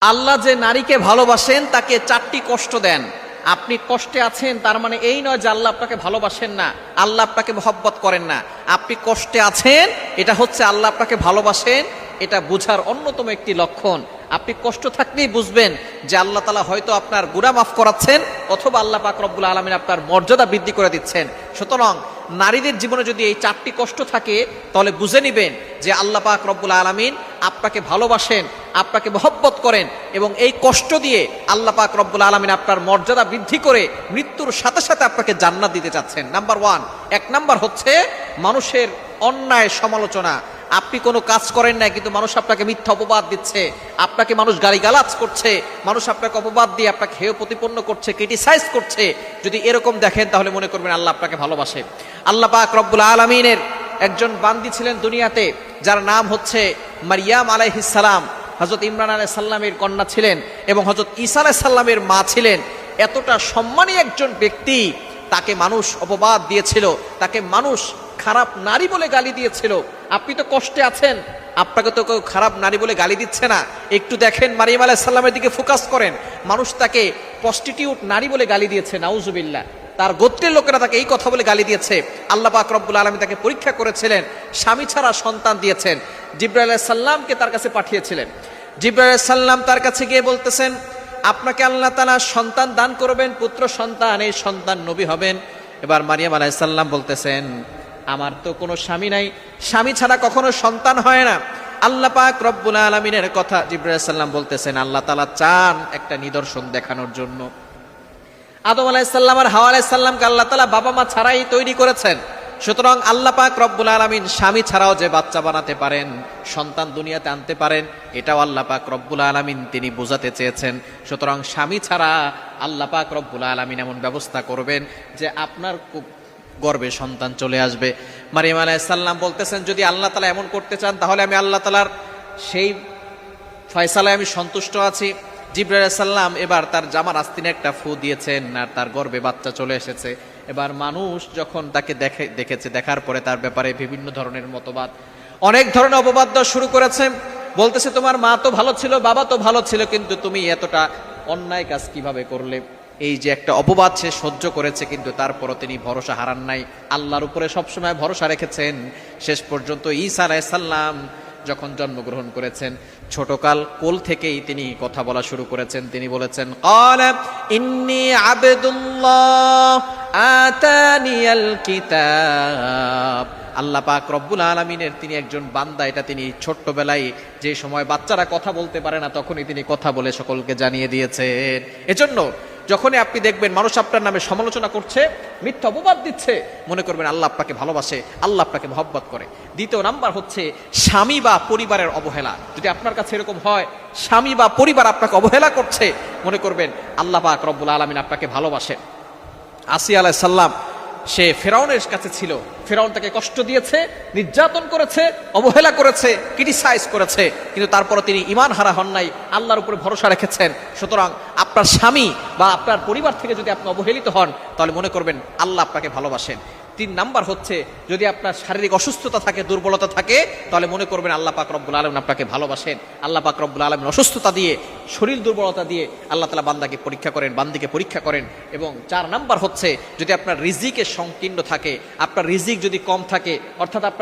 আল্লাহ যে নারীকে ভালোবাসেন তাকে চারটি কষ্ট দেন। আপনি কষ্টে আছেন তার মানে এই নয় যে আল্লাহ আপনাকে ভালোবাসেন না, আল্লাহ আপনাকে মহব্বত করেন না। আপনি কষ্টে আছেন এটা হচ্ছে আল্লাহ আপনাকে ভালোবাসেন, এটা বোঝার অন্যতম একটি লক্ষণ। আপনি কষ্ট থাকলেই বুঝবেন যে আল্লাহ তাআলা হয়তো আপনার গুনাহ মাফ করাচ্ছেন অথবা আল্লাহ পাক রব্বুল আলামিন আপনার মর্যাদা বৃদ্ধি করে দিচ্ছেন। সুতরাং নারীদের জীবনে যদি এই চারটি কষ্ট থাকে তাহলে বুঝে নিবেন যে আল্লাহ পাক রব্বুল আলামিন আপনাকে ভালোবাসেন, আপনাকে মহব্বত করেন এবং এই কষ্ট দিয়ে আল্লাহ পাক রব্বুল আলামিন আপনার মর্যাদা বৃদ্ধি করে মৃত্যুর সাথে সাথে আপনাকে জান্নাত দিতে চাচ্ছেন। নাম্বার ওয়ান, এক নাম্বার হচ্ছে মানুষের অন্যায় সমালোচনা। আপনি কোনো কাজ করেন না কিন্তু মানুষ আপনাকে মিথ্যা অপবাদ দিচ্ছে, আপনাকে মানুষ গালিগালাজ করছে, মানুষ আপনাকে অপবাদ দিয়ে আপনাকে হেয় প্রতিপন্ন করছে, ক্রিটিসাইজ করছে। যদি এরকম দেখেন তাহলে মনে করবেন আল্লাহ আপনাকে ভালোবাসে। আল্লাহ পাক রব্বুল আলামিনের একজন বান্দি ছিলেন দুনিয়াতে যার নাম হচ্ছে মারিয়াম আলাইহিস সালাম। হযরত ইমরান আলাইহিস সালামের কন্যা ছিলেন এবং হযরত ঈসা আলাইহিস সালামের মা ছিলেন। এতটা সম্মানী একজন ব্যক্তি, তাকে মানুষ অপবাদ দিয়েছিল, তাকে মানুষ খারাপ নারী বলে গালি দিয়েছিল। আপনি তো কষ্টে আছেন, আপনাকে তো কেউ খারাপ নারী বলে গালি দিচ্ছে না। একটু দেখেন মারিয়াম আলাইহিস সালামের দিকে ফোকাস করেন, মানুষ তাকে প্রস্টিটিউট নারী বলে গালি দিয়েছে, নাউজুবিল্লাহ। তার গোত্রের লোকেরা তাকে এই কথা বলে গালি দিয়েছে। আল্লাহ পাক রব্বুল আলামিন তাকে পরীক্ষা করেছিলেন, স্বামী ছাড়া সন্তান দিয়েছেন। জিবরাইল আলাইহিস সালামকে তার কাছে পাঠিয়েছিলেন। জিবরাইল আলাইহিস সালাম তার কাছে গিয়ে বলতেছেন, আপনাকে আল্লাহ তাআলা সন্তান দান করবেন, পুত্র সন্তান, এই সন্তান নবী হবেন। এবার মারিয়াম আলাইহিস সালাম বলতেছেন, আমার তো কোনো স্বামী নাই, স্বামী ছাড়া কখনো সন্তান হয় না। আল্লাহ পাক রব্বুল আলামিনের কথা জিবরাইল আলাইহিস সালাম বলতেছেন, আল্লাহ তাআলা চান একটা নিদর্শন দেখানোর জন্য। আদম আলাইহিস সালাম আর হাওয়া আলাইহিস সালামকে আল্লাহ তাআলা বাবা মা ছাড়াই তৈরি করেছেন। সুতরাং আল্লাহ পাক রব্বুল আলামিন স্বামী ছাড়াও যে বাচ্চা বানাতে পারেন, সন্তান দুনিয়াতে আনতে পারেন, এটাও আল্লাহ পাক রব্বুল আলামিন তিনি বোঝাতে চেয়েছেন। সুতরাং স্বামী ছাড়া আল্লাহ পাক রব্বুল আলামিন এমন ব্যবস্থা করবেন যে আপনার গর্ভে সন্তান চলে আসবে। মারিয়াম আলাইহিস সালাম বলতেছেন, যদি আল্লাহ তাআলা এমন করতে চান তাহলে আমি আল্লাহ তাআলার সেই ফয়সালায় আমি সন্তুষ্ট আছি। জিবরাইল আলাইহিস সালাম এবার তার জামার আস্তিনে একটা ফু দিয়েছেন আর তার গর্ভে বাচ্চা চলে এসেছে। এবার মানুষ যখন তাকে দেখেছে, দেখার পরে তার ব্যাপারে বিভিন্ন ধরনের মতবাদ, অনেক ধরনের অপবাদ দেওয়া শুরু করেছে। বলতেছে, তোমার মা তো ভালো ছিল, বাবা তো ভালো ছিল, কিন্তু তুমি এতটা অন্যায় কাজ কিভাবে করলে? এই যে একটা অপবাদ সে সহ্য করেছে, কিন্তু তারপরও তিনি ভরসা হারান নাই, আল্লাহর উপরে সবসময় ভরসা রেখেছেন। শেষ পর্যন্ত ঈসা আলাইহিস সালাম যখন জন্মগ্রহণ করেছেন, ছোটকাল কোল থেকেই তিনি কথা বলা শুরু করেছেন। তিনি বলেছেন, ক্বালা ইন্নী আবদুল্লাহ আতানিয়াল কিতাব। আল্লাহ পাক রব্বুল আলামিনের তিনি একজন বান্দা, এটা তিনি ছোট্টবেলায় যে সময় বাচ্চারা কথা বলতে পারে না তখনই তিনি কথা বলে সকলকে জানিয়ে দিয়েছেন। এজন্য যখনই আপনি দেখবেন মানুষ আপনার নামে সমালোচনা করছে, মিথ্যা অপবাদ দিচ্ছে, মনে করবেন আল্লাহ আপনাকে ভালোবাসে, আল্লাহ আপনাকে মহব্বত করে। দ্বিতীয় নাম্বার হচ্ছে স্বামী বা পরিবারের অবহেলা। যদি আপনার কাছে এরকম হয়, স্বামী বা পরিবার আপনাকে অবহেলা করছে, মনে করবেন আল্লাহ পাক রব্বুল আলামিন আপনাকে ভালোবাসে। আসিয়া আলাইহিস সালাম সে ফেরাউনের কাছে ছিল, ফেরাউন তাকে কষ্ট দিয়েছে, নির্যাতন করেছে, অবহেলা করেছে, ক্রিটিসাইজ করেছে, কিন্তু তারপরে তিনি ঈমান হারা হন নাই, আল্লাহর উপরে ভরসা রেখেছেন। সুতরাং আপনার স্বামী বা আপনার পরিবার থেকে যদি আপনি অবহেলিত হন তাহলে মনে করবেন আল্লাহ আপনাকে ভালোবাসেন। 3 নাম্বার হচ্ছে যদি আপনার শারীরিক অসুস্থতা থাকে, দুর্বলতা থাকে, তাহলে মনে করবেন আল্লাহ পাক রব্বুল আলামিন আপনাকে ভালোবাসেন। আল্লাহ পাক রব্বুল আলামিন অসুস্থতা দিয়ে, শরীর দুর্বলতা দিয়ে আল্লাহ তাআলা বান্দাকে পরীক্ষা করেন, বান্দিকে পরীক্ষা করেন। এবং 4 নাম্বার হচ্ছে যদি আপনার রিজিকে সংকীর্ণ থাকে, আপনার রিজিক যদি কম থাকে, অর্থাৎ আপনার